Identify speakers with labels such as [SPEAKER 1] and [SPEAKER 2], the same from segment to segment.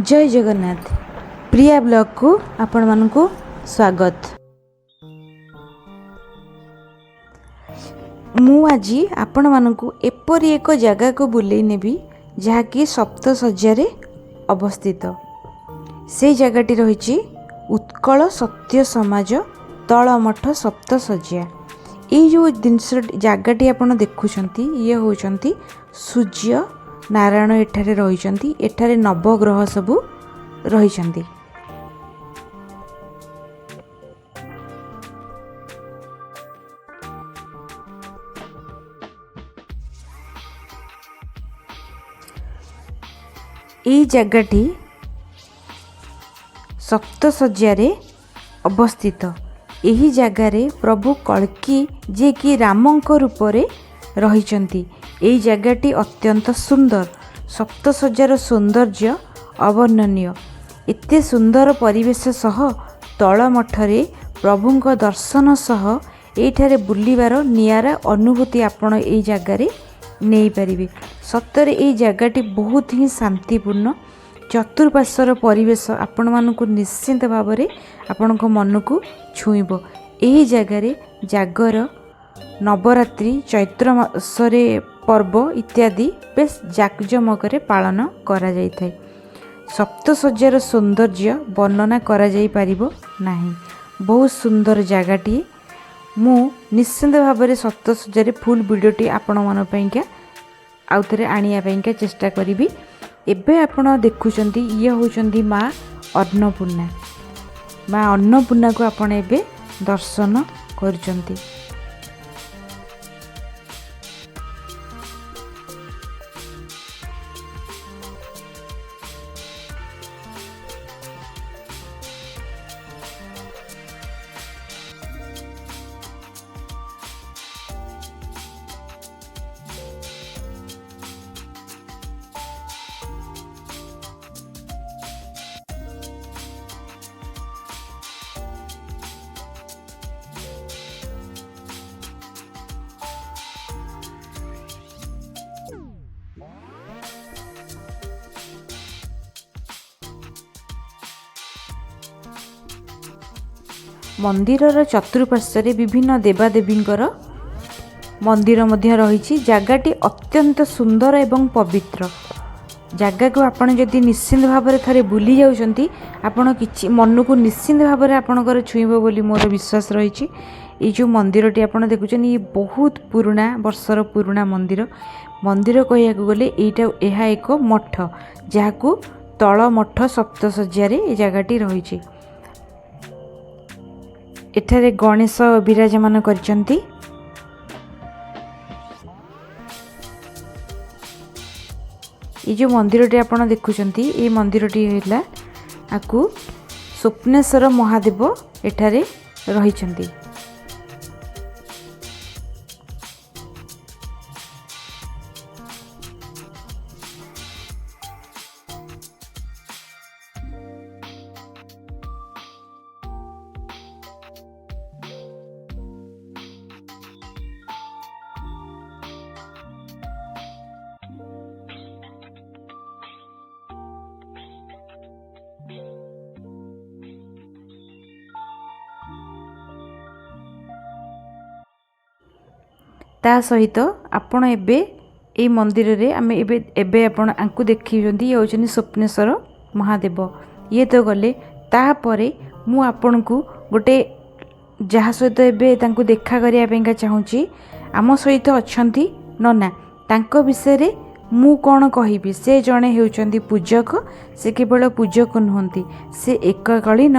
[SPEAKER 1] जय जगन्नाथ प्रिया ब्लॉग को आपण मानकु स्वागत। मु आज आपण मानकु एपरी एक जगह को बुले नेबी जहाँकि सप्तशଯ୍ୟାରେ अवस्थित। से जगहटी रही उत्कल सत्य समाज तलमठ सप्तशଯ୍ୟା। ये जो जिनस जगहटी आपण देखुछंती ये होचंती सूर्य नारायण एठारे रहिचंती। एठारे नवग्रह सबु रहिचंती। এই জায়গাটি सप्तशଯ୍ୟାରେ अवस्थित। यही जगार प्रभु कल्कि जे कि रामंक रूपरे रहिचंती। এই জায়গাটি अत्यंत सुंदर। सप्तशଯ୍ୟାର सौंदर्य अवर्णनीय। एते सुंदर परिवेश सह तल मठरे प्रभुंक दर्शन सह एठारे बुलिबार नियारा अनुभूति आपण এই জায়গাରେ नहीं पारिबे। सतरे এই জায়গাটি बहुत ही शांतिपूर्ण। चतुर्पार्श्वर परिवेश आपण मानकु निश्चिंत भावरे आपणक मन को छुईब। यही जगार जागर नवरात्रि चैत्र मासरे पर्व इत्यादि बेस जाकजमकरे पालन करा जाय थाए। सप्तशଯ୍ୟାର सौंदर्य वर्णना करा जाय पारिबो नाही। बहुत सुंदर जगाटी। मु निश्चिंत भावरे सप्तशଯ୍ୟାରେ फुल वीडियोटी आपण मन पइका आउ थरे आनिया पइका चेष्टा करिबी। एबे आपण देखुचंती ये होचंती माँ अन्नपूर्णा। माँ अन्नपूर्णा को आपण एबे दर्शन करचंती। मंदिरर चतुर्पार्श्वरे विभिन्न देवादेवींकर मंदिर मध्य रही। जगाटी अत्यंत सुंदर एवं पवित्र। जगह को आपण जदि निश्चिंत भाव में थरे बुली जाउछंती आपण किछि मन को निश्चिंत भाव में आपणकर छुईब बोली मोर विश्वास रही। ये जो मंदिरटी आपण देखुछन ये बहुत पुराना वर्षर पुराना मंदिर। मंदिर कहिया गले एटा एहा एक मठ जहाकू तल मठ सप्तशଯ୍ୟାରେ ए जगहटी रही। एठारे गणेश विराजमान करचंती। ये जो मंदिरटी आपण देखुचंती ये मंदिरटी हैला आकु स्वप्नेश्वर महादेव एठारे रहिचंती। ता सहित आपण एबे ए मंदिर रे आमे एबे आपण आंकु देखिजंती ये होचनी स्वप्नेश्वर महादेव। ये तो गले तापरे मु आपण को गोटे जहा सहित एबे तांकु देखा करिया पेंका चाहूची। आम सहित अछंती नना। तांको विषय रे मु कोन कहिबी। से जणे हेउचंती पूजक। से केवल पूजक नुहंती से एककालीन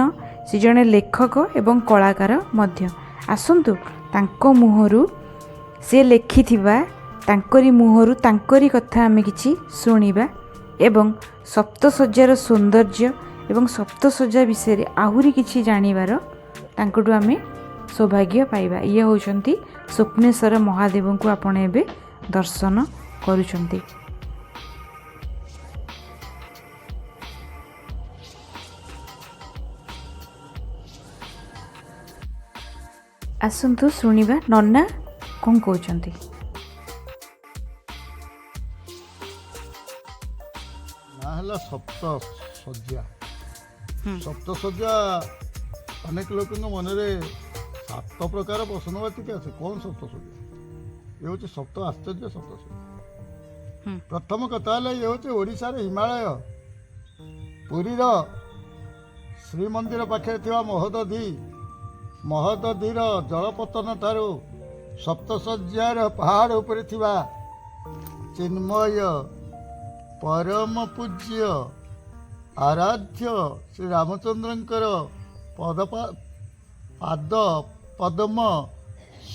[SPEAKER 1] से जणे लेखक एवं कलाकार मध्य। आसंतु तांको मुहरु से लेखिथिबा तांकरी मुहरु तांकरी कथा आमे किछि सुनिबा एवं सप्तशଯ୍ୟାର सौंदर्य एवं सप्तशଯ୍ୟା विषय रे आहुरी किछि जानिबार तांकटु आमे सौभाग्य पाइबा। ये होचंती स्वप्नेश्वर महादेव को आपण एबे दर्शन करूचंती। आसंतु सुनिबा नन्ना कौन कहते।
[SPEAKER 2] ना ହେଲା ସପ୍ତଶଯ୍ୟା। ସପ୍ତଶଯ୍ୟା ଅନେକ ଲୋକଙ୍କ ମନରେ 7 ପ୍ରକାର ପ୍ରଶ୍ନବାଚୀ ଆସେ, କ'ଣ ସପ୍ତଶଯ୍ୟା? ଏ ହେଉଛି ସପ୍ତ ଆଶ୍ଚର୍ଯ୍ୟ ସପ୍ତଶଯ୍ୟା। ପ୍ରଥମ କଥା ହେଲା, ଇଏ ହେଉଛି ଓଡ଼ିଶାର ହିମାଳୟ, ପୁରୀର ଶ୍ରୀମନ୍ଦିର ପାଖରେ ଥିବା ମହୋଦଧିର ଜଳପତନ ଠାରୁ ସପ୍ତଶଯ୍ୟାର ପାହାଡ଼ ଉପରେ ଥିବା ଚିନ୍ମୟ ପରମ ପୂଜ୍ୟ ଆରାଧ୍ୟ ଶ୍ରୀ ରାମଚନ୍ଦ୍ରଙ୍କର ପାଦ ପଦ୍ମ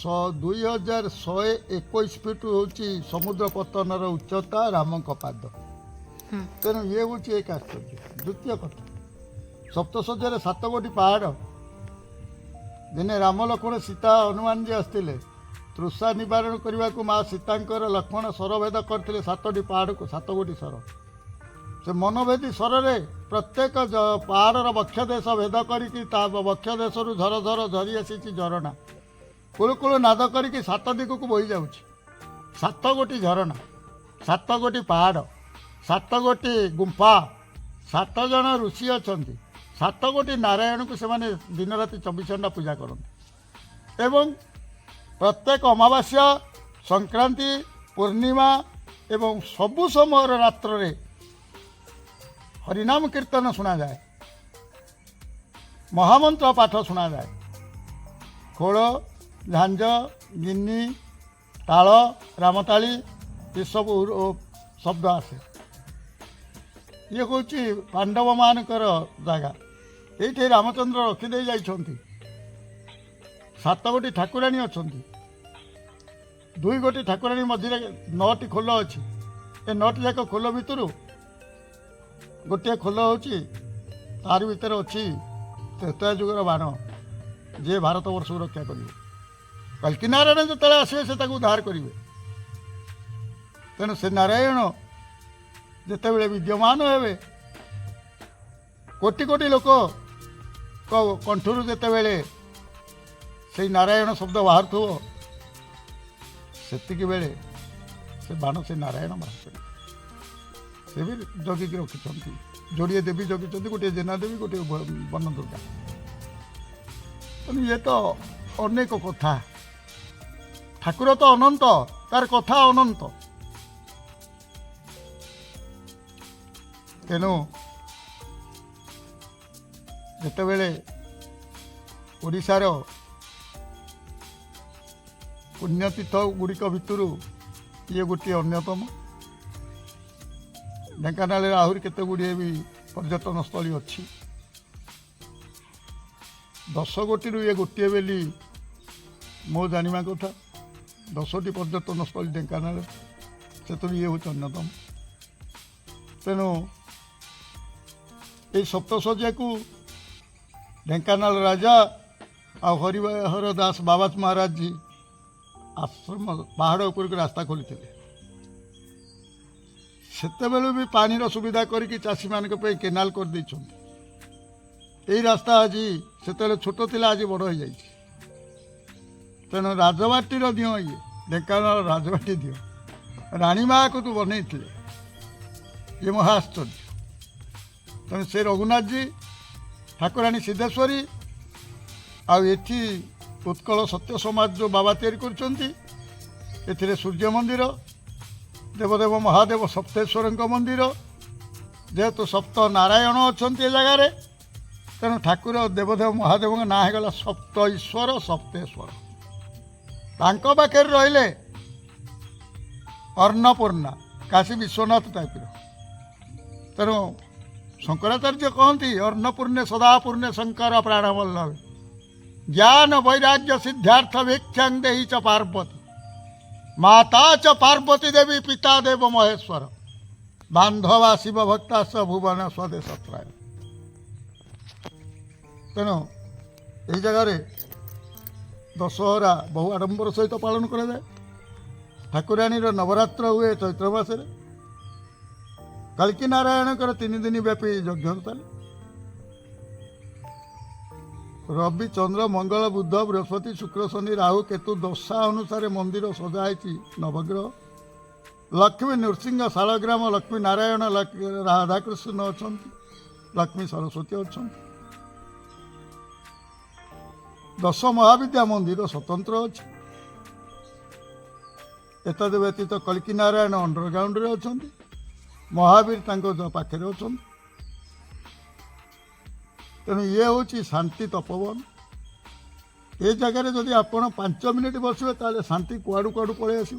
[SPEAKER 2] 2121 ଫିଟ ହେଉଛି ସମୁଦ୍ର ପତନର ଉଚ୍ଚତା ରାମଙ୍କ ପାଦ। ତେଣୁ ଇଏ ହେଉଛି ଏକ ଆଶ୍ଚର୍ଯ୍ୟ। ଦ୍ୱିତୀୟ କଥା, ସପ୍ତଶଯ୍ୟାରେ 7 ଗୋଟି ପାହାଡ଼। ଦିନେ ରାମ ଲକ୍ଷ୍ମଣ ସୀତା ହନୁମାନଜୀ ଆସିଥିଲେ ତୃଷା ନିବାରଣ କରିବାକୁ। ମା ସୀତାଙ୍କର ଲକ୍ଷ୍ମଣ ସ୍ୱରଭେଦ କରିଥିଲେ 7ଟି ପାହାଡ଼କୁ, 7 ଗୋଟି ସ୍ୱର। ସେ ମନଭେଦୀ ସ୍ୱରରେ ପ୍ରତ୍ୟେକ ପାହାଡ଼ର ବକ୍ଷ ଦେଶ ଭେଦ କରିକି ତା ବକ୍ଷ ଦେଶରୁ ଝର ଝର ଝରି ଆସିଛି ଝରଣା, କୁଳୁକୁଳୁ ନାଦ କରିକି 7 ଦିଗକୁ ବୋହି ଯାଉଛି। 7 ଗୋଟି ଝରଣା, 7 ଗୋଟି ପାହାଡ଼, 7 ଗୋଟି ଗୁମ୍ଫା, 7 ଜଣ ଋଷି ଅଛନ୍ତି, 7 ଗୋଟି ନାରାୟଣକୁ ସେମାନେ ଦିନରାତି 24 ଘଣ୍ଟା ପୂଜା କରନ୍ତି। ଏବଂ ପ୍ରତ୍ୟେକ ଅମାବାସ୍ୟା, ସଂକ୍ରାନ୍ତି, ପୂର୍ଣ୍ଣିମା ଏବଂ ସବୁ ସମୟର ରାତ୍ରରେ ହରିନାମ କୀର୍ତ୍ତନ ଶୁଣାଯାଏ, ମହାମନ୍ତ୍ର ପାଠ ଶୁଣାଯାଏ। ଖୋଳ, ଝାଞ୍ଜ, ଗିନି, ତାଳ, ରାମତାଳି ଏସବୁ ଶବ୍ଦ ଆସେ। ଇଏ ହେଉଛି ପାଣ୍ଡବମାନଙ୍କର ଜାଗା। ଏଇଠି ରାମଚନ୍ଦ୍ର ରଖିଦେଇ ଯାଇଛନ୍ତି। 7 ଗୋଟି ଠାକୁରାଣୀ ଅଛନ୍ତି। 2 ଗୋଟି ଠାକୁରାଣୀ ମଝିରେ 9ଟି ଖୋଲ ଅଛି। ଏ 9ଟି ଯାକ ଖୋଲ ଭିତରୁ ଗୋଟିଏ ଖୋଲ ହେଉଛି, ତାରି ଭିତରେ ଅଛି ତ୍ରେତୟା ଯୁଗର ବାଣ, ଯିଏ ଭାରତବର୍ଷକୁ ରକ୍ଷା କରିବେ। କଳ୍କି ନାରାୟଣ ଯେତେବେଳେ ଆସିବେ ସେ ତାକୁ ଉଦ୍ଧାର କରିବେ। ତେଣୁ ସେ ନାରାୟଣ ଯେତେବେଳେ ବିଦ୍ୟମାନ ହେବେ, କୋଟି କୋଟି ଲୋକ କଣ୍ଠରୁ ଯେତେବେଳେ ସେଇ ନାରାୟଣ ଶବ୍ଦ ବାହାରୁଥିବ, ସେତିକି ବେଳେ ସେ ବାଣ ସେ ନାରାୟଣ ବାହାର କରିବେ। ସେ ବି ଜଗିକି ରଖିଛନ୍ତି। ଯୋଡ଼ିଏ ଦେବୀ ଜଗିଛନ୍ତି, ଗୋଟିଏ ଜେନା ଦେବୀ, ଗୋଟିଏ ବନ ଦୁର୍ଗା। ତେଣୁ ଇଏ ତ ଅନେକ କଥା। ଠାକୁର ତ ଅନନ୍ତ, ତାର କଥା ଅନନ୍ତ। ତେଣୁ ଯେତେବେଳେ ଓଡ଼ିଶାର ପୁଣ୍ୟତୀର୍ଥ ଗୁଡ଼ିକ ଭିତରୁ ଇଏ ଗୋଟିଏ ଅନ୍ୟତମ। ଢେଙ୍କାନାଳରେ ଆହୁରି କେତେ ଗୁଡ଼ିଏ ବି ପର୍ଯ୍ୟଟନ ସ୍ଥଳୀ ଅଛି। 10 ଗୋଟିରୁ ଇଏ ଗୋଟିଏ ବୋଲି ମୋ ଜାଣିବା କଥା। 10ଟି ପର୍ଯ୍ୟଟନ ସ୍ଥଳୀ ଢେଙ୍କାନାଳରେ, ସେଥିରୁ ଇଏ ହେଉଛି ଅନ୍ୟତମ। ତେଣୁ এই ସପ୍ତଶଯ୍ୟାକୁ ଢେଙ୍କାନାଳ ରାଜା ଆଉ ହରିହର ଦାସ ବାବାଜ ମହାରାଜଜୀ ଆଶ୍ରମ ପାହାଡ଼ ଉପରକୁ ରାସ୍ତା ଖୋଲିଥିଲେ। ସେତେବେଳେ ବି ପାଣିର ସୁବିଧା କରିକି ଚାଷୀମାନଙ୍କ ପାଇଁ କେନାଲ କରିଦେଇଛନ୍ତି। ଏଇ ରାସ୍ତା ଆଜି ସେତେବେଳେ ଛୋଟ ଥିଲା, ଆଜି ବଡ଼ ହୋଇଯାଇଛି। ତେଣୁ ରାଜବାଟୀର ଦିଅ ଇଏ, ଢେଙ୍କାନାଳ ରାଜବାଟୀ ଦିଅ ରାଣୀମାକୁ ତୁ ବନେଇଥିଲେ। ଇଏ ମହା ଆଶ୍ଚର୍ଯ୍ୟ। ତେଣୁ ସେ ରଘୁନାଥଜୀ, ଠାକୁରାଣୀ ସିଦ୍ଧେଶ୍ୱରୀ, ଆଉ ଏଠି ଉତ୍କଳ ସତ୍ୟ ସମାଜ ଯେଉଁ ବାବା ତିଆରି କରିଛନ୍ତି, ଏଥିରେ ସୂର୍ଯ୍ୟ ମନ୍ଦିର, ଦେବଦେବ ମହାଦେବ ସପ୍ତେଶ୍ୱରଙ୍କ ମନ୍ଦିର। ଯେହେତୁ ସପ୍ତ ନାରାୟଣ ଅଛନ୍ତି ଏ ଜାଗାରେ, ତେଣୁ ଠାକୁର ଦେବଦେବ ମହାଦେବଙ୍କ ନାଁ ହେଇଗଲା ସପ୍ତ ଈଶ୍ୱର ସପ୍ତେଶ୍ୱର। ତାଙ୍କ ପାଖରେ ରହିଲେ ଅନ୍ନପୂର୍ଣ୍ଣା, କାଶୀ ବିଶ୍ୱନାଥ ଟାଇପ୍ର। ତେଣୁ ଶଙ୍କରାଚାର୍ଯ୍ୟ କହନ୍ତି, ଅନ୍ନପୂର୍ଣ୍ଣେ ସଦାପୂର୍ଣ୍ଣେ ଶଙ୍କର ପ୍ରାଣବଲ୍ଲଭେ ଜ୍ଞାନ ବୈରାଗ୍ୟ ସିଦ୍ଧାର୍ଥ ଭିକ୍ଷାଂ ଦେହି ଚ ପାର୍ବତୀ ମାତା ଚ ପାର୍ବତୀ ଦେବୀ ପିତା ଦେବ ମହେଶ୍ୱର ବାନ୍ଧବା ଶିବ ଭକ୍ତାସ ଭୁବନ ସ୍ୱଦେଶତ୍ରାୟ। ତେଣୁ ଏହି ଜାଗାରେ ଦଶହରା ବହୁ ଆଡ଼ମ୍ବର ସହିତ ପାଳନ କରାଯାଏ। ଠାକୁରାଣୀର ନବରାତ୍ର ହୁଏ ଚୈତ୍ର ମାସରେ। କଳ୍କି ନାରାୟଣଙ୍କର 3 ଦିନ ବ୍ୟାପୀ ଯଜ୍ଞ ଚାଲେ। ରବି, ଚନ୍ଦ୍ର, ମଙ୍ଗଳ, ବୁଧ, ବୃହସ୍ପତି, ଶୁକ୍ର, ଶନି, ରାହୁ, କେତୁ ଦଶା ଅନୁସାରେ ମନ୍ଦିର ସଜା ହେଇଛି। ନବଗ୍ରହ लक्ष्मी नृसिंह शालग्राम लक्ष्मी नारायण राधाकृष्ण अच्छा लक्ष्मी सरस्वती अच्छा 10 महाविद्या मंदिर स्वतंत्र अच्छे एतद व्यतीत कल्की नारायण अंडरग्राउंड अच्छा महावीर पाखे अच्छा तेणु ये हूँ शांति तपोवन ये जगार जदि आप 5 मिनिट बसवे ताले शांति कुआड़ू कुआड़ू पलि आस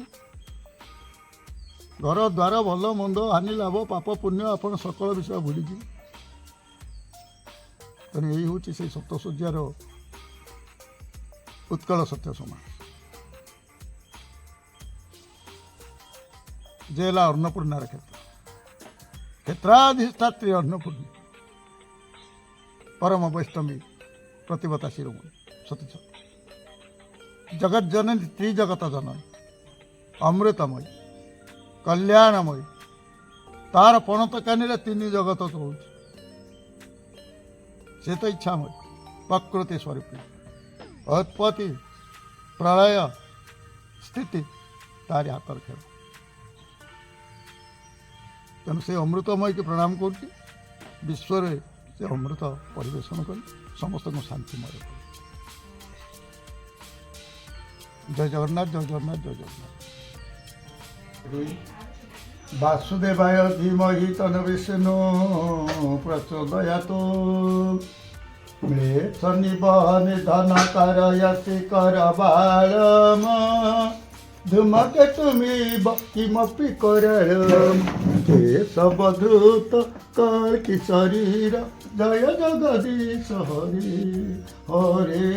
[SPEAKER 2] घर द्वार भल मंद हानि लाभ पाप पुण्य आप सकल विषय भूलिजी तेणु यही हूँ से सप्तशଯ୍ୟାର उत्कल सत्य समाज जेला अन्नपूर्णार क्षेत्र क्षेत्राधिष्ठात्री अन्नपूर्णी परम वैष्णवी प्रतिभता शिरोमणि सतीश जगत जननी त्रिजगत जननी अमृतमयी कल्याणमयी तार पणत कानी 3 जगत चलुच से तो इच्छामय प्रकृति स्वरूप उत्पत्ति प्रलय स्थिति तारी हाथ खेल तेणु से अमृतमय की प्रणाम कर विश्व से अमृत परिवेशन कर समस्त को शांतिमय जय जगन्नाथ जय जगन्नाथ जय जगन्नाथ वासुदेवाय धीमहि तन्नो विष्णु प्रचोदयात् म्लेच्छ निधन करयसि करबालम धूमकेतुमिव किमपि करलम केशवधृत कल्कि शरीर जय जगदीश हरे हरे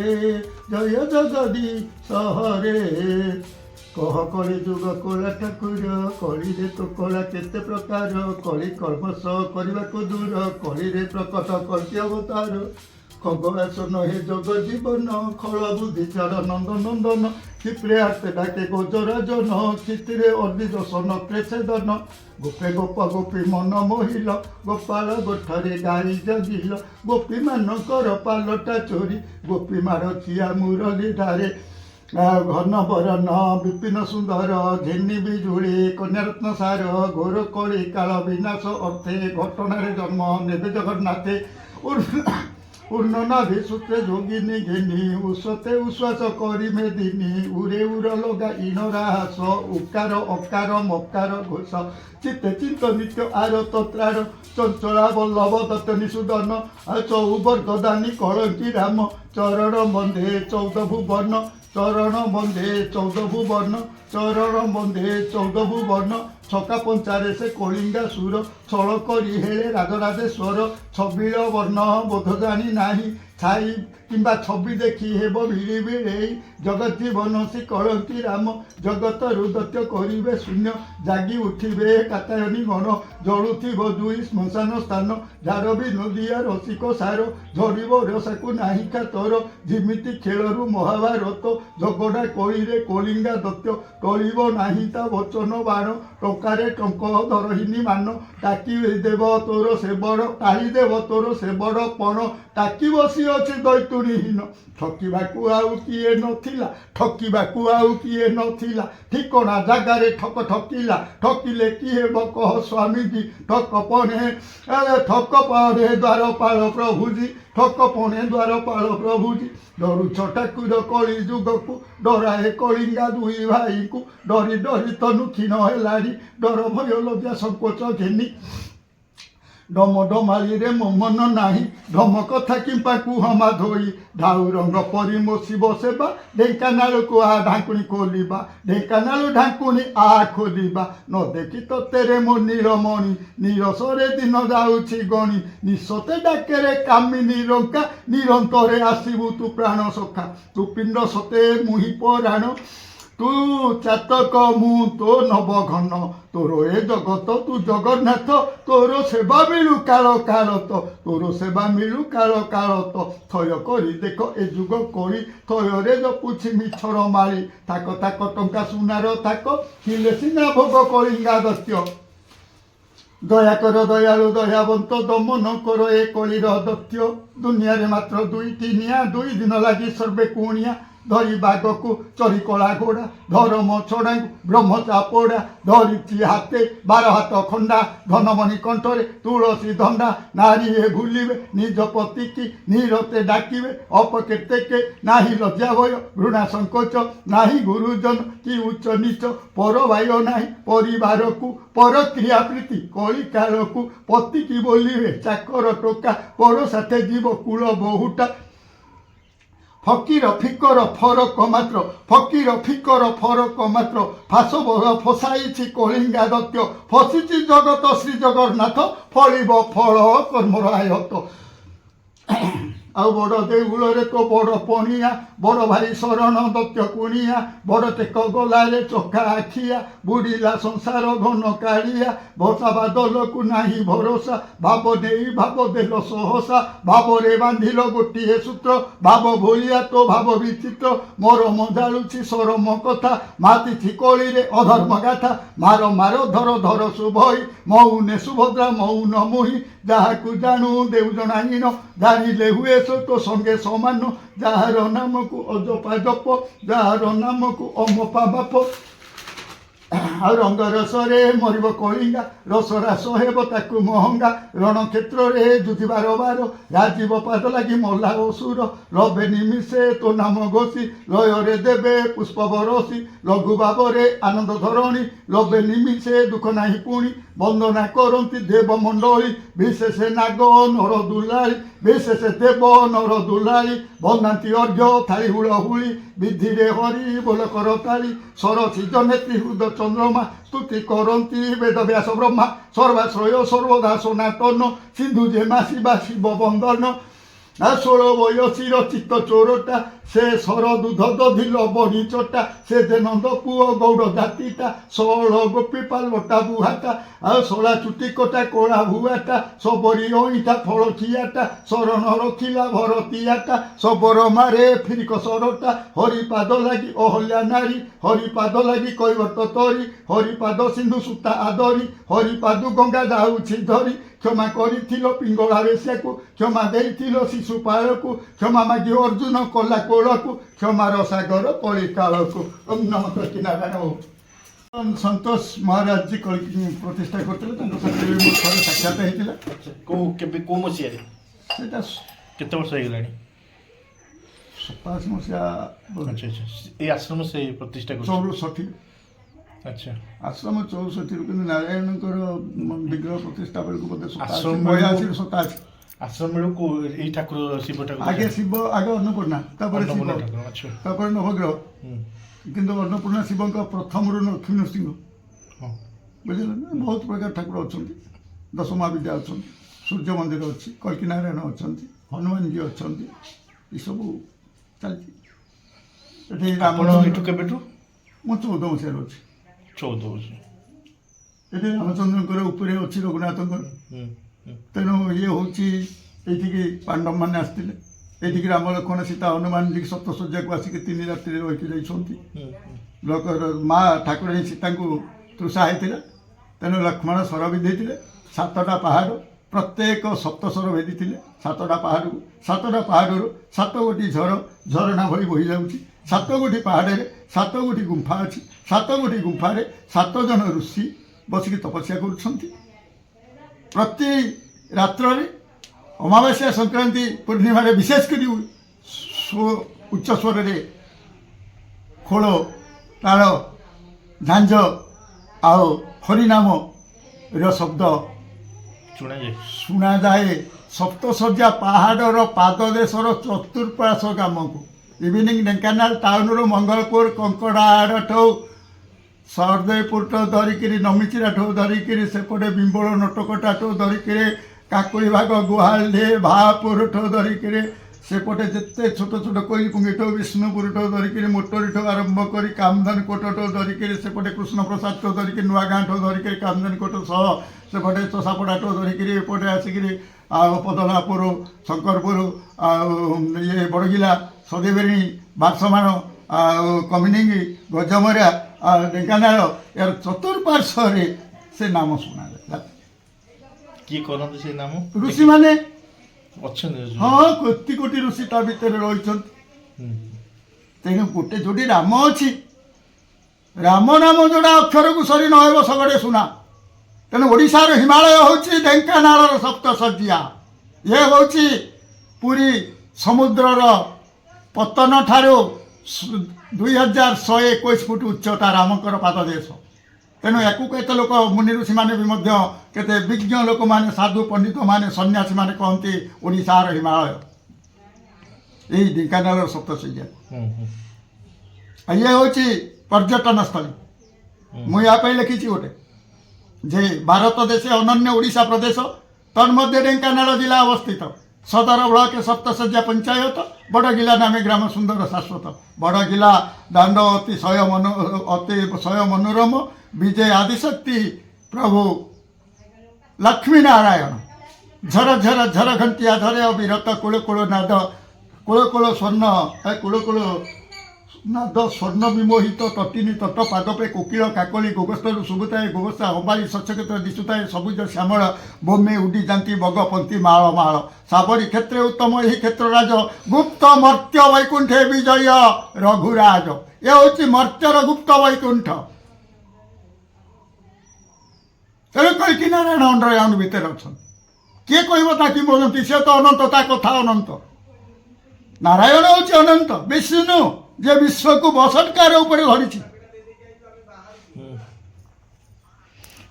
[SPEAKER 2] जय जगदीश हरे कह कली जुग कला ठाकुर कली रे तो कला केते प्रकार कली कर्मश करने को दूर कली रे प्रकट कल्कि अवतार खगवासन हे जग जीवन खल बुद्धि चार नंद नंदन क्षिप्रे हाथे डाके गजराजन क्षितिरे अर्दिदर्शन प्रेषेदन गोपे गोप गोपी मन मोहिल गोपाल गोठरे गाई जगिल गोपी मानकर पालटा चोरी गोपी मार चिया मुरली धारे घन बरन विपिन सुंदर झेनी बिजुड़ी कन्यारत्न सार घोर कली काल विनाश अर्थे घटनार जन्म नेबे जगन्नाथे पूर्णनाभि सूत्रे जोगिनी घेनी उषते उश्वास करी मेदिनी उरे उर लगा इनरास उकार अकार मकार घोष चित्ते चित्त नित्य आर तत्रार चंचला बल्लभ दत्त निषुदन चौवर्ग दानी कलंकी राम चरण बंधे 14 भुवन चरण बंधे 14 भुवन चरण बंधे 14 भुवन छका पंचारे से कलिंगा सुर छल करी हेले राजराजेश्वर छबिल वर्ण बोध जानी नाही छाई किंबा छवि देखी हेब भिड़ी भिड़े जगत जीवन श्री कलंकी राम जगत रुदत्य करिवे शून्य जागी उठिबे कातायनी गण जलुथिब दुई श्मशान स्थान झार भी नदिया रसिक सार झरिब रसाकु नाही तोर जिमिति खेलरू महाभारत झगड़ा कलिरे कलिंगा दत्य टलिब नाही ता वचन बाण टंकारे टंक धरहिनी मान टाकी देव तोर से बड़ टाई देव तोर से बड़ पण टाकी बसी अच्छे दैतुणीहीन ठकिबाकू आउ किए नथिला ठकिबाकू आउ किए नथिला ठिकणा जगारे ठक ठकिला ठकिले कि हेब कह स्वामीजी ठक पणे द्वारपाल प्रभुजी ठक पणे द्वारपाल प्रभुजी डरुछ ठाकुर कली जुगकू डराए कलिंगा दुई भाई को डरी डरी तनु क्षीण हेलाड़ी डर भय लज्जा संकोच घेनी डम डमाली रे मो मन नाही ढम कथा किंपा कुह माधोई ढाउ रंग परी मोशिब सेबा ढेंकानाल को आ ढाकुणी खोलिबा ढेंकानाल ढाकुणी आ खोलिबा न देखी तो तेरे मो नीलमणि नीरसरे दिन जाउछि गणी निशते डाकेरे कामिनी रंका निरंतरे आसिबु तू प्राण सखा तू पिंड सते मुहि पराण तू चातक मु तो नवघन तोर ए जगत तू जगन्नाथ तोर सेवा मिलू काल कालत तोर सेवा मिलू काल कालत थय करी देख ए जुग करी थयरे जपुछि मिछर माली थाक थाक टंका सुनार थाक किले सिना भोग कलिंगा दत्य दया कर दयालु दयावंत दमन कर ए कलिर दत्य दुनिया रे मात्र 2 निया 2 दिन लगी सर्वे कुणिया ଧରି ବାଘକୁ ଚରି କଳା ଘୋଡ଼ା ଧର୍ମ ଛଡ଼ାଙ୍କୁ ବ୍ରହ୍ମ ଚାପଡ଼ା ଧରିଛି ହାତେ 12 ହାତ ଖଣ୍ଡା ଧନମଣି କଣ୍ଠରେ ତୁଳସୀ ଧଣ୍ଡା ନାରୀ ଏ ଭୁଲିବେ ନିଜ ପତିକି ନିରତେ ଡାକିବେ ଅପକେତେକେ ନାହିଁ ଲଜ୍ଜା ଭୟ ଘୃଣା ସଂକୋଚ ନାହିଁ ଗୁରୁଜନ କି ଉଚ୍ଚ ନିଚ ପର ବାୟ ନାହିଁ ପରିବାରକୁ ପରକ୍ରିୟା ପ୍ରୀତି କଳି କାଳକୁ ପତିକି ବୋଲିବେ ଚାକର ଟୋକା ପର ସାଥେ ଯିବ କୁଳ ବହୁଟା ଫକୀର ଫିକର ଫରକ ମାତ୍ର ଫକୀର ଫିକର ଫରକ ମାତ୍ର ଫାସ ବଳ ଫସାଇଛି କଳିଙ୍ଗା ଦତ୍ୟ ଫସିଛି ଜଗତ ଶ୍ରୀ ଜଗନ୍ନାଥ ଫଳିବ ଫଳ କର୍ମର ଆୟତ ଆଉ ବଡ଼ ଦେଉଳରେ ତ ବଡ଼ ପଣିଆ ବଡ଼ ଭାଇ ଶରଣ ଦତ୍ୟ କୁଣିଆ ବଡ଼ ଟେକ ଗଲାରେ ଚକା ଆଖିଆ ବୁଡ଼ିଲା ସଂସାର ଘନ କାଳିଆ ଭସା ବାଦଲକୁ ନାହିଁ ଭରସା ଭାବ ନେଇ ଭାବ ଦେଲ ସହସା ଭାବରେ ବାନ୍ଧିଲ ଗୋଟିଏ ସୂତ୍ର ଭାବ ଭଳିଆ ତ ଭାବ ବିଚିତ୍ର ମରମ ଜାଳୁଛି ସରମ କଥା ମାତିଛି କଳିରେ ଅଧର୍ମ ଗାଥା ମାର ମାର ଧର ଧର ଶୁଭଇ ମଉନେ ସୁଭଦ୍ରା ମଉନ ମୋହି ଯାହାକୁ ଜାଣୁ ଦେଉ ଜଣାଇନ ଜାଣିଲେ ହୁଏ ତ ସଙ୍ଗେ ସମାନ ଯାହାର ନାମକୁ ଅଜପା ଜପ ଯାହାର ନାମକୁ ଅମପା ବାପ ଆଉ ରଙ୍ଗ ରସରେ ମରିବ କଳିଙ୍ଗା ରସ ରାସ ହେବ ତାକୁ ମହଙ୍ଗା ରଣକ୍ଷେତ୍ରରେ ଯୁଧିବାର ବାର ରାଜୀବ ପାଦ ଲାଗି ମଲା ଅସୁର ରବେ ନିମିଷେ ତୋ ନାମ ଘୋଷି ଲୟରେ ଦେବେ ପୁଷ୍ପ ବରସି ଲଘୁ ଭାବରେ ଆନନ୍ଦ ଧରଣୀ ଲବେ ନିମିଷେ ଦୁଃଖ ନାହିଁ ପୁଣି ବନ୍ଦନା କରନ୍ତି ଦେବ ମଣ୍ଡଳୀ ବିଶେଷ ନାଗ ନର ଦୁଲାଳି ବିଶେଷ ଦେବ ନର ଦୁଲାଳି ବନ୍ଦାନ୍ତି ଅର୍ଘ୍ୟ ଥାଳି ହୁଳ ହୁଳି ବିଧିରେ ହରି ବୋଲ କର ତାଳି ସରସି ଜନେତ୍ରୀ ହୃଦ ଚନ୍ଦ୍ରମା ସ୍ତୁତି କରନ୍ତି ବେଦବ୍ୟାସ ବ୍ରହ୍ମା ସର୍ବାଶ୍ରୟ ସର୍ବଦା ସନାତନ ସିନ୍ଧୁ ଯେ ମାସିବା ଶିବ ବନ୍ଦନ 16 ବୟସୀର ଚିତ୍ତ ଚୋରଟା ସେ ସର ଦୁଧ ଦଧିଲ ବଢି ଚଟା ସେ ଯେ ନନ୍ଦ ପୁଅ ଗୌଡ଼ ଜାତିଟା 16 ଗୋପୀ ପାଲଟା ବୁହାଟା ଆଉ 16 ଚୁଟି କଟା କଳା ଭୁଆଟା ସବରି ଅଇଁଠା ଫଳ ଖିଆଟା ଶରଣ ରଖିଲା ଭରତିଆଟା ସବର ମାରେ ଫିରିକ ସରଟା ହରିପାଦ ଲାଗି ଅହଲ୍ୟା ନାରୀ ହରିପାଦ ଲାଗି କୈବର୍ତ୍ତ ତରି ହରିପାଦ ସିନ୍ଧୁ ସୂତା ଆଦରି ହରିପାଦ ଗଙ୍ଗା ଯାଉଛି ଧରି କ୍ଷମା କରିଥିଲ ପିଙ୍ଗଳା ବେଶ୍ୟାକୁ କ୍ଷମା ଦେଇଥିଲ ଶିଶୁପାଳକୁ କ୍ଷମା ମାଗି ଅର୍ଜୁନ କଲା କୋଳକୁ କ୍ଷମାର ସାଗର କଳି କାଳକୁ ନମ ନାରାୟଣ ସନ୍ତୋଷ ମହାରାଜ ଜି ପ୍ରତିଷ୍ଠା କରିଥିଲେ ତାଙ୍କ ସାଥିରେ ମୋ ଥରେ ସାକ୍ଷାତ ହେଇଥିଲା
[SPEAKER 3] କୋଉ ମସିହାରେ
[SPEAKER 2] ସେଇଟା
[SPEAKER 3] କେତେ ବର୍ଷ ହେଇଗଲାଣି
[SPEAKER 2] 27 ମସିହା
[SPEAKER 3] ଆଚ୍ଛା ଆଚ୍ଛା ଏଇ ଆଶ୍ରମ ସେ ପ୍ରତିଷ୍ଠା କରି
[SPEAKER 2] 64
[SPEAKER 3] ଆଚ୍ଛା
[SPEAKER 2] ଆଶ୍ରମ 64 କିନ୍ତୁ ନାରାୟଣଙ୍କର ବିଗ୍ରହ ପ୍ରତିଷ୍ଠା ବେଳକୁ ବୋଧେ
[SPEAKER 3] ଆଶ୍ରମ
[SPEAKER 2] 82 87
[SPEAKER 3] ଆଶ୍ରମ ବେଳକୁ ଏଇ ଠାକୁର ଶିବ ଠାକୁର
[SPEAKER 2] ଆଗେ ଶିବ ଆଗେ ଅନ୍ନପୂର୍ଣ୍ଣା ତାପରେ ଶିବ
[SPEAKER 3] ଆଚ୍ଛା
[SPEAKER 2] ତାପରେ ନବଗ୍ରହ କିନ୍ତୁ ଅନ୍ନପୂର୍ଣ୍ଣା ଶିବଙ୍କ ପ୍ରଥମରୁ ନୃସିଂହ
[SPEAKER 3] ହଁ
[SPEAKER 2] ବୁଝିଲେ ନା ବହୁତ ପ୍ରକାର ଠାକୁର ଅଛନ୍ତି ଦଶମହାବିଦ୍ୟା ଅଛନ୍ତି ସୂର୍ଯ୍ୟ ମନ୍ଦିର ଅଛି କଳ୍କି ନାରାୟଣ ଅଛନ୍ତି ହନୁମାନଜୀ ଅଛନ୍ତି ଏସବୁ ଚାଲିଛି ଏଠି
[SPEAKER 3] ଆପଣ ଏଠୁ କେବେଠୁ
[SPEAKER 2] ମୁଁ 14 ମସିହାରେ ଅଛି
[SPEAKER 3] 14 ବର୍ଷ
[SPEAKER 2] ଏଠି ରାମଚନ୍ଦ୍ରଙ୍କର ଉପରେ ଅଛି ରଘୁନାଥଙ୍କର ତେଣୁ ଇଏ ହେଉଛି ଏଇଠିକି ପାଣ୍ଡବମାନେ ଆସିଥିଲେ ଏଇଠିକି ରାମ ଲକ୍ଷ୍ମଣ ସୀତା ହନୁମାନଜୀ ସପ୍ତଶଯ୍ୟାକୁ ଆସିକି 3 ରାତିରେ ରହିକି ଯାଇଛନ୍ତି ମା ଠାକୁରାଣୀ ସୀତାଙ୍କୁ ତୃଷା ହେଇଥିଲା ତେଣୁ ଲକ୍ଷ୍ମଣ ସ୍ୱର ବିଧେଇଥିଲେ 7ଟା ପାହାଡ଼ ପ୍ରତ୍ୟେକ ସପ୍ତସ୍ୱର ଭେଦିଥିଲେ 7ଟା ପାହାଡ଼କୁ 7ଟା ପାହାଡ଼ରୁ 7 ଗୋଟି ଝରଣା ଭଳି ବହି ଯାଉଛି 7 ଗୋଟି ପାହାଡ଼ରେ 7 ଗୋଟି ଗୁମ୍ଫା ଅଛି 7 ଗୋଟି ଗୁମ୍ଫାରେ 7 ଜଣ ଋଷି ବସିକି ତପସ୍ୟା କରୁଛନ୍ତି ପ୍ରତି ରାତ୍ରରେ ଅମାବାସ୍ୟା ସଂକ୍ରାନ୍ତି ପୂର୍ଣ୍ଣିମାରେ ବିଶେଷ କରି ଉଚ୍ଚ ସ୍ୱରରେ ଖୋଳ ତାଳ ଝାଞ୍ଜ ଆଉ ହରିନାମର ଶବ୍ଦ ଶୁଣାଯାଏ ସପ୍ତଶଯ୍ୟା ପାହାଡ଼ର ପାଦଦେଶର ଚତୁଃପାର୍ଶ୍ୱ ଗ୍ରାମକୁ ଇଭିନିଂ ଢେଙ୍କାନାଳ ଟାଉନରୁ ମଙ୍ଗଳପୁର କଙ୍କଡ଼ା ଆଡ଼ଠୁ ସହଦେବପୁରଠୁ ଧରିକିରି ନମିଚିରାଠୁ ଧରିକିରି ସେପଟେ ବିମ୍ବଳ ନଟକଟାଠୁ ଧରିକିରି କାକୁଡ଼ି ଭାଗ ଗୁହାଳଢେ ଭାପୁରଠୁ ଧରିକିରି ସେପଟେ ଯେତେ ଛୋଟ ଛୋଟ କୋଇଲିପୁଙ୍ଗିଠୁ ବିଷ୍ଣୁପୁରଠୁ ଧରିକିରି ମୋଟରିଠୁ ଆରମ୍ଭ କରି କାମଧନ କୋଟଠୁ ଧରିକିରି ସେପଟେ କୃଷ୍ଣପ୍ରସାଦଠୁ ଧରିକି ନୂଆଗାଁଠୁ ଧରିକିରି କାମଧନ କୋଟ ସହ ସେପଟେ ଚଷାପଡ଼ାଠୁ ଧରିକିରି ଏପଟେ ଆସିକିରି ଆଉ ପଦନାପୁର ଶଙ୍କରପୁର ଆଉ ଇଏ ବଡ଼ଗିଲା ସଦେବେଣୀ ବାରସମାଣ ଆଉ କମିନିଙ୍ଗି ଗଜମରା ଆଉ ଢେଙ୍କାନାଳ ଏହାର ଚତୁଃପାର୍ଶ୍ୱରେ ସେ ନାମ ଶୁଣାଯାଏ
[SPEAKER 3] କିଏ କରନ୍ତି ସେ ନାମ
[SPEAKER 2] ଋଷିମାନେ
[SPEAKER 3] ଅଛନ୍ତି
[SPEAKER 2] ହଁ କୋଟି କୋଟି ଋଷି ତା ଭିତରେ ରହିଛନ୍ତି ତେଣୁ ଗୋଟେ ଯୋଉଠି ରାମ ଅଛି, ରାମ ନାମ ଯୋଉଟା ଅକ୍ଷରକୁ ସରି ନ ହେବ ସଗଡ଼େ ସୁନା। ତେଣୁ ଓଡ଼ିଶାର ହିମାଳୟ ହେଉଛି ଢେଙ୍କାନାଳର ସପ୍ତଶଯ୍ୟା। ଇଏ ହେଉଛି ପୁରୀ ସମୁଦ୍ରର ପତନ ଠାରୁ 2121 ଫୁଟ ଉଚ୍ଚତା ରାମଙ୍କର ପାଦଦେଶ। ତେଣୁ ୟାକୁ କେତେ ଲୋକ ମୁନି ଋଷିମାନେ ବି ମଧ୍ୟ କେତେ ବିଜ୍ଞ ଲୋକମାନେ, ସାଧୁ ପଣ୍ଡିତମାନେ, ସନ୍ନ୍ୟାସୀମାନେ କହନ୍ତି ଓଡ଼ିଶାର ହିମାଳୟ ଏଇ ଢେଙ୍କାନାଳର ସପ୍ତଶଯ୍ୟା। ଇଏ ହେଉଛି ପର୍ଯ୍ୟଟନସ୍ଥଳୀ। ମୁଁ ୟା ପାଇଁ ଲେଖିଛି ଗୋଟେ ଯେ ଭାରତ ଦେଶେ ଅନନ୍ୟ ଓଡ଼ିଶା ପ୍ରଦେଶ, ତନ୍ମଧ୍ୟ ଢେଙ୍କାନାଳ ଜିଲ୍ଲା ଅବସ୍ଥିତ। ସଦର ବ୍ଲକ ସପ୍ତଶଯ୍ୟା ପଞ୍ଚାୟତ, ବଡ଼ଗିଲା ନାମେ ଗ୍ରାମ ସୁନ୍ଦର ଶାଶ୍ୱତ। ବଡ଼ଗିଲା ଦାଣ୍ଡ ଅତି ଶୟ ମନୋରମ, ବିଜୟ ଆଦିଶକ୍ତି ପ୍ରଭୁ ଲକ୍ଷ୍ମୀ ନାରାୟଣ। ଝର ଝର ଝର ଘଣ୍ଟିଆ ଝରେ ଅବିରତ, କୁଳ କୁଳ ନାଦ, କୁଳ କୁଳ ସ୍ୱର୍ଣ୍ଣ କୁଳ କୁଳ ନାଦ ସ୍ୱର୍ଣ୍ଣ ବିମୋହିତ। ତଟିନୀ ତଟ ପାଦପେ କୋକିଳ କାକଳି, ଗୋଗସ୍ତରୁ ଶୁଭୁଥାଏ ଗୋବସ୍ତା ଅବାଳି, ସ୍ୱଚ୍ଛକ୍ଷେତ୍ର ଦିଶୁଥାଏ ସବୁଜ ଶ୍ୟାମଳ। ବୋମେ ଉଡ଼ି ଯାନ୍ତି ବଗ ପନ୍ତି ମାଳ ମାଳ, ସାବରୀ କ୍ଷେତ୍ରେ ଉତ୍ତମ ଏହି କ୍ଷେତ୍ରରାଜ। ଗୁପ୍ତ ମର୍ତ୍ତ୍ୟ ବୈକୁଣ୍ଠେ ବିଜୟ ରଘୁରାଜ। ଏ ହେଉଛି ମର୍ତ୍ତ୍ୟର ଗୁପ୍ତ ବୈକୁଣ୍ଠ। ତେଣୁ କହିକି ନାରାୟଣ ଅଣ୍ଡରଗ୍ରାଉଣ୍ଡ ଭିତରେ ଅଛନ୍ତି। କିଏ କହିବ ତା କି ବୋଲନ୍ତି? ସେ ତ ଅନନ୍ତ, ତା କଥା ଅନନ୍ତ। ନାରାୟଣ ହେଉଛି ଅନନ୍ତ, ବିଷ୍ଣୁ ଯେ ବିଶ୍ୱକୁ ବସଟକାର ଉପରେ ଧରିଛି।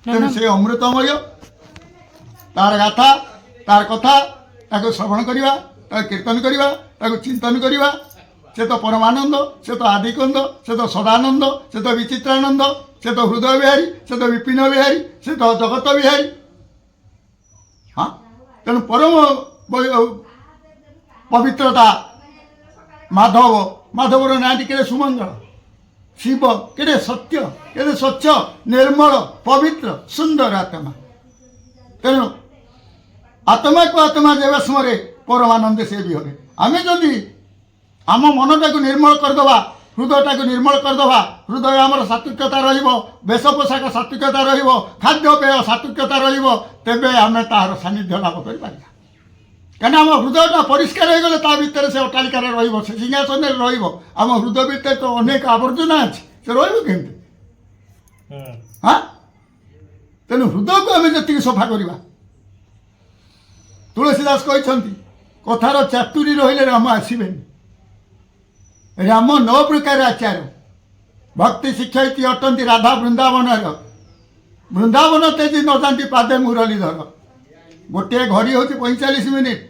[SPEAKER 2] ତେଣୁ ସେ ଅମୃତମୟ, ତାର ଗାଥା, ତାର କଥା, ତାକୁ ଶ୍ରବଣ କରିବା, ତାକୁ କୀର୍ତ୍ତନ କରିବା, ତାକୁ ଚିନ୍ତନ କରିବା। ସେ ତ ପରମାନନ୍ଦ, ସେ ତ ଆଦିକନ୍ଦ, ସେ ତ ସଦାନନ୍ଦ, ସେ ତ ବିଚିତ୍ରାନନ୍ଦ, ସେ ତ ହୃଦୟ ବିହାରୀ, ସେ ତ ବିପିନ ବିହାରୀ, ସେ ତ ଜଗତ ବିହାରୀ। ହଁ, ତେଣୁ ପରମ ପବିତ୍ରତା ମାଧବ। ମାଧବର ନାଁଟି କେଡ଼େ ସୁମଙ୍ଗଳ। ଶିବ କେଡ଼େ ସତ୍ୟ, କେଡ଼େ ସ୍ୱଚ୍ଛ, ନିର୍ମଳ, ପବିତ୍ର, ସୁନ୍ଦର ଆତ୍ମା। ତେଣୁ ଆତ୍ମାକୁ ଆତ୍ମା ଯେବେ ସମୟରେ ପରମାନନ୍ଦେ ସେ ବି ହେବେ। ଆମେ ଯଦି ଆମ ମନଟାକୁ ନିର୍ମଳ କରିଦେବା, ହୃଦୟଟାକୁ ନିର୍ମଳ କରିଦେବା, ହୃଦୟ ଆମର ସାତ୍ତ୍ୱିକତା ରହିବ, ବେଶ ପୋଷାକ ସାତ୍ତ୍ୱିକତା ରହିବ, ଖାଦ୍ୟପେୟ ସାତ୍ତ୍ୱିକତା ରହିବ, ତେବେ ଆମେ ତାହାର ସାନ୍ନିଧ୍ୟ ଲାଭ କରିପାରିବା। କାହିଁକିନା ଆମ ହୃଦୟଟା ପରିଷ୍କାର ହୋଇଗଲେ ତା ଭିତରେ ସେ ଅଟ୍ଟାଳିକାରେ ରହିବ, ସେ ସିଂହାସନରେ ରହିବ। ଆମ ହୃଦୟ ଭିତରେ ତ ଅନେକ ଆବର୍ଜନା ଅଛି, ସେ ରହିବ କେମିତି? ହଁ, ତେଣୁ ହୃଦୟକୁ ଆମେ ଯେତିକି ସଫା କରିବା। ତୁଳସୀଦାସ କହିଛନ୍ତି, କଥାର ଚାତୁରୀ ରହିଲେ ରାମ ଆସିବେନି। ରାମ 9 ପ୍ରକାର ଆଚାର। ଭକ୍ତି ଶିକ୍ଷୟିତ୍ରୀ ଅଟନ୍ତି ରାଧା ବୃନ୍ଦାବନର, ବୃନ୍ଦାବନ ତେଜି ନ ଯାନ୍ତି ପାଦେ ମୁରଲୀଧର। ଗୋଟିଏ ଘଡ଼ି ହେଉଛି 45 ମିନିଟ୍।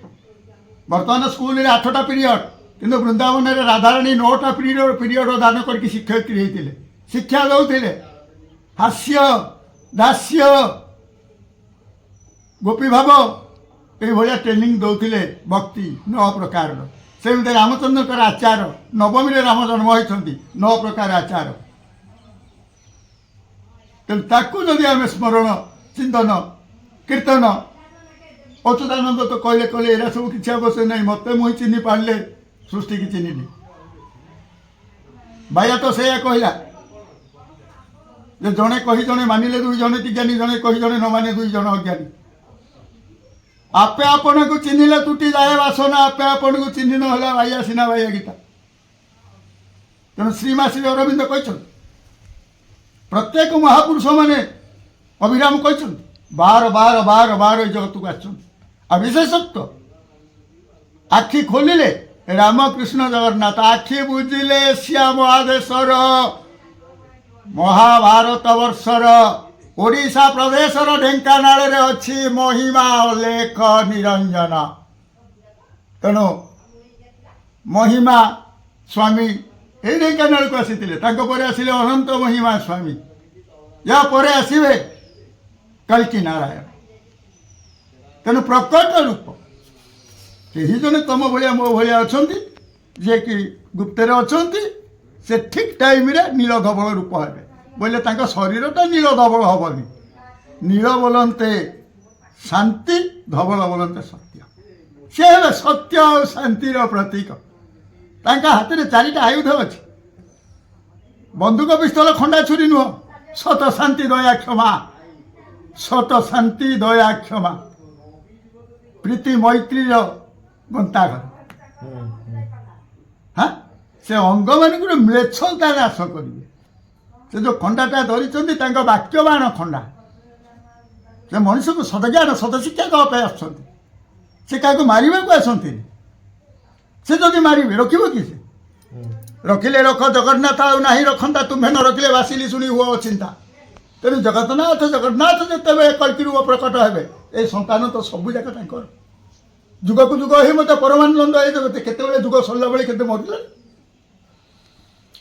[SPEAKER 2] ବର୍ତ୍ତମାନ ସ୍କୁଲରେ 8ଟା ପିରିୟଡ଼, କିନ୍ତୁ ବୃନ୍ଦାବନରେ ରାଧାରାଣୀ 9ଟା ପିରିୟଡ଼ ଦାନ କରିକି ଶିକ୍ଷୟିତ୍ରୀ ହେଇଥିଲେ, ଶିକ୍ଷା ଦେଉଥିଲେ। ହାସ୍ୟ, ଦାସ୍ୟ, ଗୋପୀଭାବ ଏଇଭଳିଆ ଟ୍ରେନିଂ ଦେଉଥିଲେ ଭକ୍ତି 9 ପ୍ରକାରର। ସେମିତି ରାମଚନ୍ଦ୍ରଙ୍କର ଆଚାର, ନବମୀରେ ରାମ ଜନ୍ମ ହୋଇଛନ୍ତି, 9 ପ୍ରକାର ଆଚାର। ତେଣୁ ତାକୁ ଯଦି ଆମେ ସ୍ମରଣ, ଚିନ୍ତନ, କୀର୍ତ୍ତନ, ଅଚ୍ୟୁତାନନ୍ଦ ତ କହିଲେ ଏରା ସବୁ କିଛି ଆବଶ୍ୟକ ନାହିଁ, ମୋତେ ମୁଇଁ ଚିହ୍ନି ପାରିଲେ ସୃଷ୍ଟିକି ଚିହ୍ନିଲି। ବାୟା ତ ସେଇଆ କହିଲା ଯେ ଜଣେ କହି ଜଣେ ମାନିଲେ 2 ଜଣ ଜ୍ଞାନୀ, ଜଣେ କହି ଜଣେ ନ ମାନେ 2 ଜଣ ଅଜ୍ଞାନୀ। ଆପେ ଆପଣଙ୍କୁ ଚିହ୍ନିଲେ ତୁଟି ଯାଏ ବାସନା, ଆପେ ଆପଣଙ୍କୁ ଚିହ୍ନି ନ ହେଲା ବାଇଆ ସିନା ବାଇଆ ଗୀତା। ତେଣୁ ଶ୍ରୀମା ଶ୍ରୀ ଅରବିନ୍ଦ କହିଛନ୍ତି, ପ୍ରତ୍ୟେକ ମହାପୁରୁଷ ମାନେ ଅଭିରାମ କହିଛନ୍ତି, ବାର ବାର ବାର ବାର ଏଇ ଜଗତକୁ ଆସିଛନ୍ତି। ଆଉ ବିଶେଷତ୍ୱ ଆଖି ଖୋଲିଲେ ରାମକୃଷ୍ଣ ଜଗନ୍ନାଥ, ଆଖି ବୁଝିଲେ ଶ୍ୟାମ ଆଦେଶର, ମହାଭାରତ ବର୍ଷର ଓଡ଼ିଶା ପ୍ରଦେଶର ଢେଙ୍କାନାଳରେ ଅଛି ମହିମା ଲେଖ ନିରଞ୍ଜନ। ତେଣୁ ମହିମା ସ୍ୱାମୀ ଏଇ ଢେଙ୍କାନାଳକୁ ଆସିଥିଲେ। ତାଙ୍କ ପରେ ଆସିଲେ ଅନନ୍ତ ମହିମା ସ୍ୱାମୀ, ୟା ପରେ ଆସିବେ କଳ୍କି ନାରାୟଣ। ତେଣୁ ପ୍ରକଟ ରୂପ କେହି ଜଣେ ତମ ଭଳିଆ ମୋ ଭଳିଆ ଅଛନ୍ତି, ଯିଏକି ଗୁପ୍ତରେ ଅଛନ୍ତି। ସେ ଠିକ୍ ଟାଇମ୍ରେ ନୀଳ ଧବଳ ରୂପ ହେବେ। ବୋଇଲେ ତାଙ୍କ ଶରୀରଟା ନୀଳ ଧବଳ ହେବନି। ନୀଳ ବୋଲନ୍ତେ ଶାନ୍ତି, ଧବଳ ବୋଲନ୍ତେ ସତ୍ୟ। ସେ ହେବେ ସତ୍ୟ ଆଉ ଶାନ୍ତିର ପ୍ରତୀକ। ତାଙ୍କ ହାତରେ 4ଟା ଆୟୁଧ ଅଛି। ବନ୍ଧୁକ, ପିସ୍ତଲ, ଖଣ୍ଡା, ଛୁରୀ ନୁହଁ। ସତ, ଶାନ୍ତି, ଦୟା, କ୍ଷମା। ସତ, ଶାନ୍ତି, ଦୟା, କ୍ଷମା, ପ୍ରୀତି ମୈତ୍ରୀର ଗନ୍ତାଘର। ହଁ, ସେ ଅଙ୍ଗମାନଙ୍କୁ ମ୍ଲେଚ୍ଛତା ନାଶ କରିବେ। ସେ ଯେଉଁ ଖଣ୍ଡାଟା ଧରିଛନ୍ତି ତାଙ୍କ ବାକ୍ୟବାଣ ଖଣ୍ଡା। ସେ ମଣିଷକୁ ସଦଜ୍ଞାନ ସଦଶିକ୍ଷା ଦେବା ପାଇଁ ଆସୁଛନ୍ତି। ସେ କାହାକୁ ମାରିବାକୁ ଆସନ୍ତିନି। ସେ ଯଦି ମାରିବେ ରଖିବ କି ସେ? ରଖିଲେ ରଖ ଜଗନ୍ନାଥ ଆଉ ନାହିଁ ରଖନ୍ତା ତୁମ୍ଭେ ନ ରଖିଲେ ବାସିଲି ଶୁଣି ହୁଅ ଚିନ୍ତା। ତେଣୁ ଜଗନ୍ନାଥ ଯେତେବେଳେ କଳ୍କି ରୂପ ପ୍ରକଟ ହେବେ ଏ ସନ୍ତାନ ତ ସବୁ ଯାକ ତାଙ୍କର। ଯୁଗକୁ ଯୁଗ ହିଁ ମୋତେ ପରମାନନ୍ଦ ଏ ଜଗତେ କେତେବେଳେ ଯୁଗ ସରିଲା ବେଳେ କେତେ ମରିଲେ।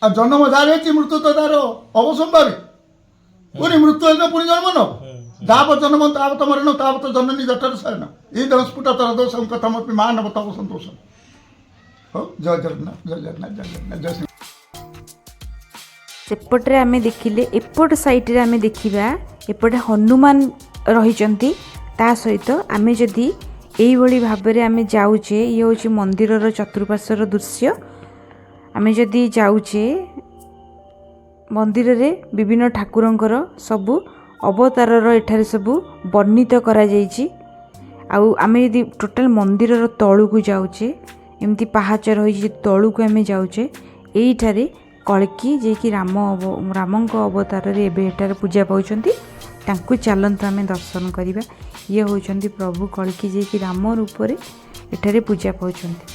[SPEAKER 2] ଆଉ ଜନ୍ମ ଯାହାର ହେଇଛି ମୃତ୍ୟୁ ତ ତାର ଅବସମ୍ଭାବୀ। ପୁଣି ମୃତ୍ୟୁ ହେଲେ ପୁଣି ଜନ୍ମ ନବ। ଯାବତ ଜନ୍ମ ତାବତ ମରଣ ତାବତ ଜନନୀ ଜଠର ଶୟନ ଏଇ ଦସ୍ଫୁଟ ତର ଦୋଷ କଥମପି ମା ନବ ତବ ସନ୍ତୋଷ। ହଉ ଜୟ ଜଗନ୍ନାଥ ଜୟ ଜଗନ୍ନାଥ ଜୟ ଜଗନ୍ନାଥ ଜୟ ଶ୍ରୀ।
[SPEAKER 1] ସେପଟରେ ଆମେ ଦେଖିଲେ ଏପଟ ସାଇଡ଼ରେ ଆମେ ଦେଖିବା ଏପଟେ ହନୁମାନ ରହିଛନ୍ତି। ତା ସହିତ ଆମେ ଯଦି ଏଇଭଳି ଭାବରେ ଆମେ ଯାଉଛେ ଇଏ ହେଉଛି ମନ୍ଦିରର ଚତୁଃପାର୍ଶ୍ୱର ଦୃଶ୍ୟ। ଆମେ ଯଦି ଯାଉଛେ ମନ୍ଦିରରେ ବିଭିନ୍ନ ଠାକୁରଙ୍କର ସବୁ ଅବତାରର ଏଠାରେ ସବୁ ବର୍ଣ୍ଣିତ କରାଯାଇଛି। ଆଉ ଆମେ ଯଦି ଟୋଟାଲ ମନ୍ଦିରର ତଳକୁ ଯାଉଛେ ଏମିତି ପାହାଚ ରହିଛି ତଳକୁ ଆମେ ଯାଉଛେ ଏଇଠାରେ କଳ୍କି ଯିଏକି ରାମଙ୍କ ଅବତାରରେ ଏବେ ଏଠାରେ ପୂଜା ପାଉଛନ୍ତି। ତାଙ୍କୁ ଚାଲନ୍ତୁ ଆମେ ଦର୍ଶନ କରିବା। ଇଏ ହେଉଛନ୍ତି ପ୍ରଭୁ କଳ୍କି ଯିଏକି ରାମ ରୂପରେ ଏଠାରେ ପୂଜା ପାଉଛନ୍ତି।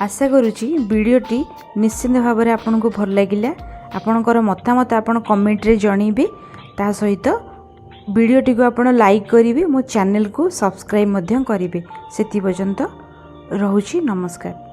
[SPEAKER 1] ଆଶା କରୁଛି ଭିଡ଼ିଓଟି ନିଶ୍ଚିନ୍ତ ଭାବରେ ଆପଣଙ୍କୁ ଭଲ ଲାଗିଲା। ଆପଣଙ୍କର ମତାମତ ଆପଣ କମେଣ୍ଟରେ ଜଣାଇବେ। ତା ସହିତ ଭିଡ଼ିଓଟିକୁ ଆପଣ ଲାଇକ୍ କରିବେ, ମୋ ଚ୍ୟାନେଲକୁ ସବସ୍କ୍ରାଇବ୍ ମଧ୍ୟ କରିବେ। ସେଥି ପର୍ଯ୍ୟନ୍ତ ରହୁଛି, ନମସ୍କାର।